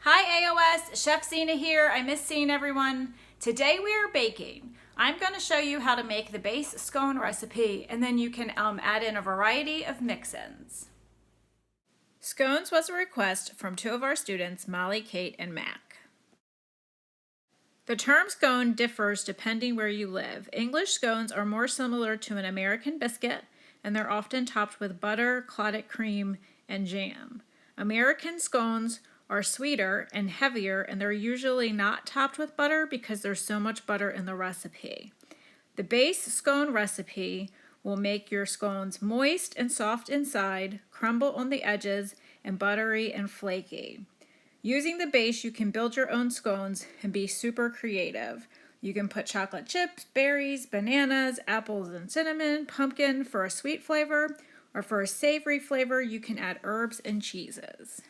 Hi AOS, Chef Zena here. I miss seeing everyone. Today we are baking. I'm going to show you how to make the base scone recipe, and then you can add in a variety of mix-ins. Scones was a request from two of our students, Molly, Kate, and Mac. The term scone differs depending where you live. English scones are more similar to an American biscuit, and they're often topped with butter, clotted cream, and jam. American scones are sweeter and heavier, and they're usually not topped with butter because there's so much butter in the recipe. The base scone recipe will make your scones moist and soft inside, crumble on the edges, and buttery and flaky. Using the base, you can build your own scones and be super creative. You can put chocolate chips, berries, bananas, apples and cinnamon, pumpkin for a sweet flavor, or for a savory flavor, you can add herbs and cheeses.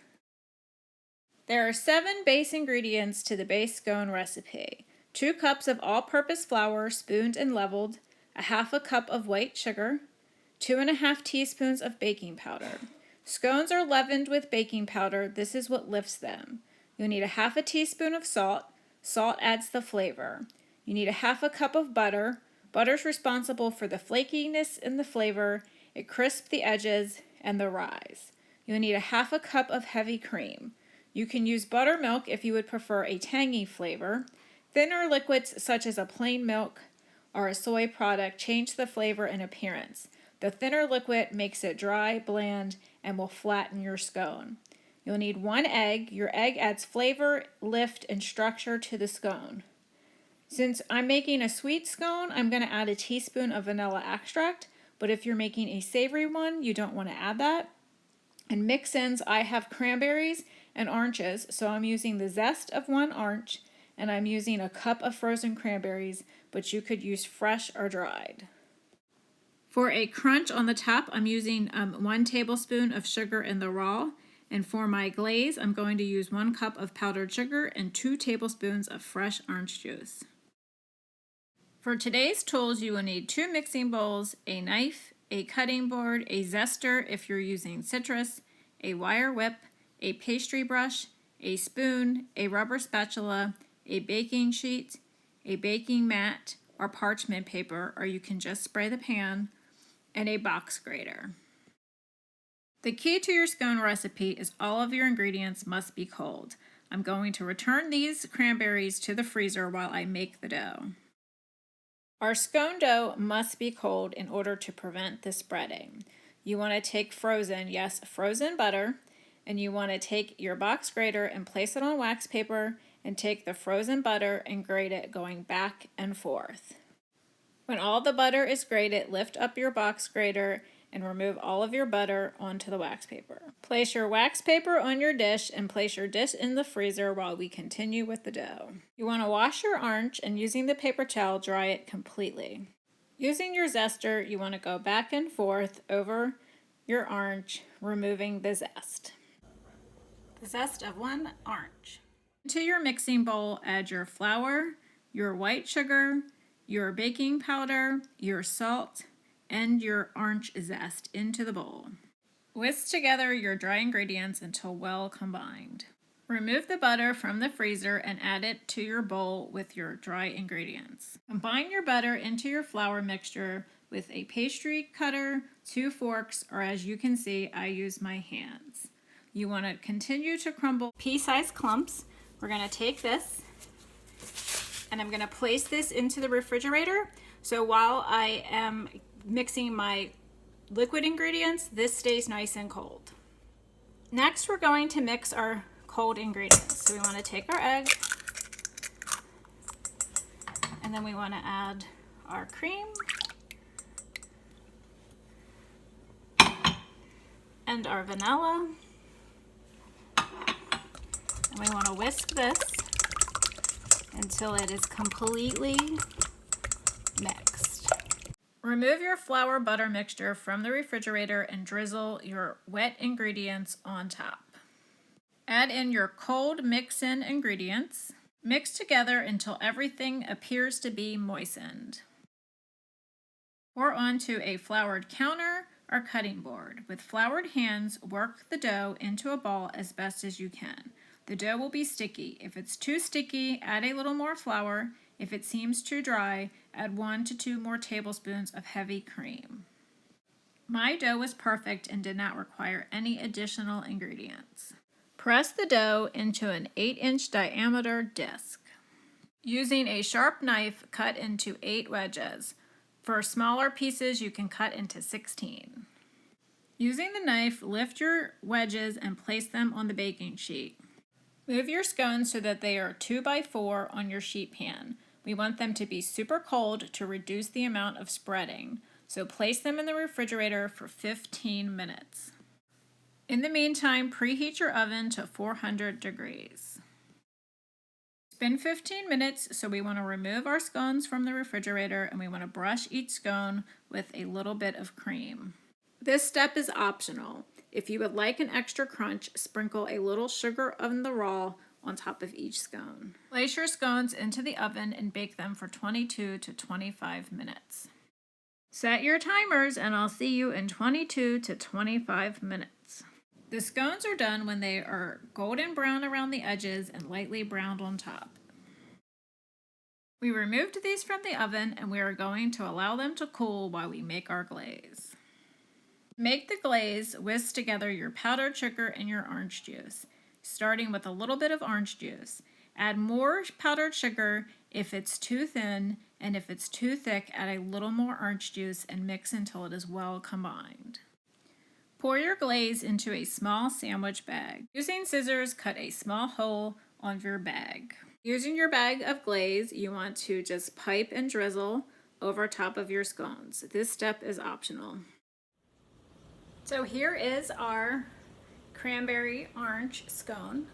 There are 7 base ingredients to the base scone recipe. 2 cups of all-purpose flour, spooned and leveled, a half a cup of white sugar, 2½ teaspoons of baking powder. Scones are leavened with baking powder. This is what lifts them. You'll need a half a teaspoon of salt. Salt adds the flavor. You need a half a cup of butter. Butter's responsible for the flakiness and the flavor. It crisps the edges and the rise. You'll need a half a cup of heavy cream. You can use buttermilk if you would prefer a tangy flavor. Thinner liquids such as a plain milk or a soy product change the flavor and appearance. The thinner liquid makes it dry, bland, and will flatten your scone. You'll need 1 egg. Your egg adds flavor, lift, and structure to the scone. Since I'm making a sweet scone, I'm going to add a teaspoon of vanilla extract, but if you're making a savory one, you don't want to add that. And mix-ins, I have cranberries and oranges, so I'm using the zest of 1 orange, and I'm using a cup of frozen cranberries, but you could use fresh or dried. For a crunch on the top, I'm using 1 tablespoon of sugar in the raw, and for my glaze, I'm going to use 1 cup of powdered sugar and 2 tablespoons of fresh orange juice. For today's tools, you will need 2 mixing bowls, a knife, a cutting board, a zester if you're using citrus, a wire whip, a pastry brush, a spoon, a rubber spatula, a baking sheet, a baking mat or parchment paper, or you can just spray the pan, and a box grater. The key to your scone recipe is all of your ingredients must be cold. I'm going to return these cranberries to the freezer while I make the dough. Our scone dough must be cold in order to prevent the spreading. You want to take frozen butter, and you want to take your box grater and place it on wax paper and take the frozen butter and grate it going back and forth. When all the butter is grated, lift up your box grater and remove all of your butter onto the wax paper. Place your wax paper on your dish and place your dish in the freezer while we continue with the dough. You want to wash your orange and using the paper towel dry it completely. Using your zester, you want to go back and forth over your orange, removing the zest. The zest of 1 orange. To your mixing bowl, add your flour, your white sugar, your baking powder, your salt, and your orange zest into the bowl. Whisk together your dry ingredients until well combined. Remove the butter from the freezer and add it to your bowl with your dry ingredients. Combine your butter into your flour mixture with a pastry cutter, 2 forks, or as you can see, I use my hands. You want to continue to crumble pea-sized clumps. We're going to take this and I'm going to place this into the refrigerator. So while I am mixing my liquid ingredients, this stays nice and cold. Next, we're going to mix our cold ingredients. So we want to take our egg, and then we want to add our cream and our vanilla. And we want to whisk this until it is completely mixed. Remove your flour butter mixture from the refrigerator and drizzle your wet ingredients on top. Add in your cold mix-in ingredients. Mix together until everything appears to be moistened. Pour onto a floured counter or cutting board. With floured hands, work the dough into a ball as best as you can. The dough will be sticky. If it's too sticky, add a little more flour. If it seems too dry, add 1 to 2 more tablespoons of heavy cream. My dough was perfect and did not require any additional ingredients. Press the dough into an 8-inch diameter disc. Using a sharp knife, cut into 8 wedges. For smaller pieces, you can cut into 16. Using the knife, lift your wedges and place them on the baking sheet. Move your scones so that they are 2 by 4 on your sheet pan. We want them to be super cold to reduce the amount of spreading, so place them in the refrigerator for 15 minutes. In the meantime, preheat your oven to 400 degrees. It's been 15 minutes, so we want to remove our scones from the refrigerator and we want to brush each scone with a little bit of cream. This step is optional. If you would like an extra crunch, sprinkle a little sugar on the raw on top of each scone. Place your scones into the oven and bake them for 22 to 25 minutes. Set your timers and I'll see you in 22 to 25 minutes. The scones are done when they are golden brown around the edges and lightly browned on top. We removed these from the oven and we are going to allow them to cool while we make our glaze. To make the glaze, whisk together your powdered sugar and your orange juice, starting with a little bit of orange juice. Add more powdered sugar if it's too thin, and if it's too thick, add a little more orange juice and mix until it is well combined. Pour your glaze into a small sandwich bag. Using scissors, cut a small hole on your bag. Using your bag of glaze, you want to just pipe and drizzle over top of your scones. This step is optional. So here is our cranberry orange scone.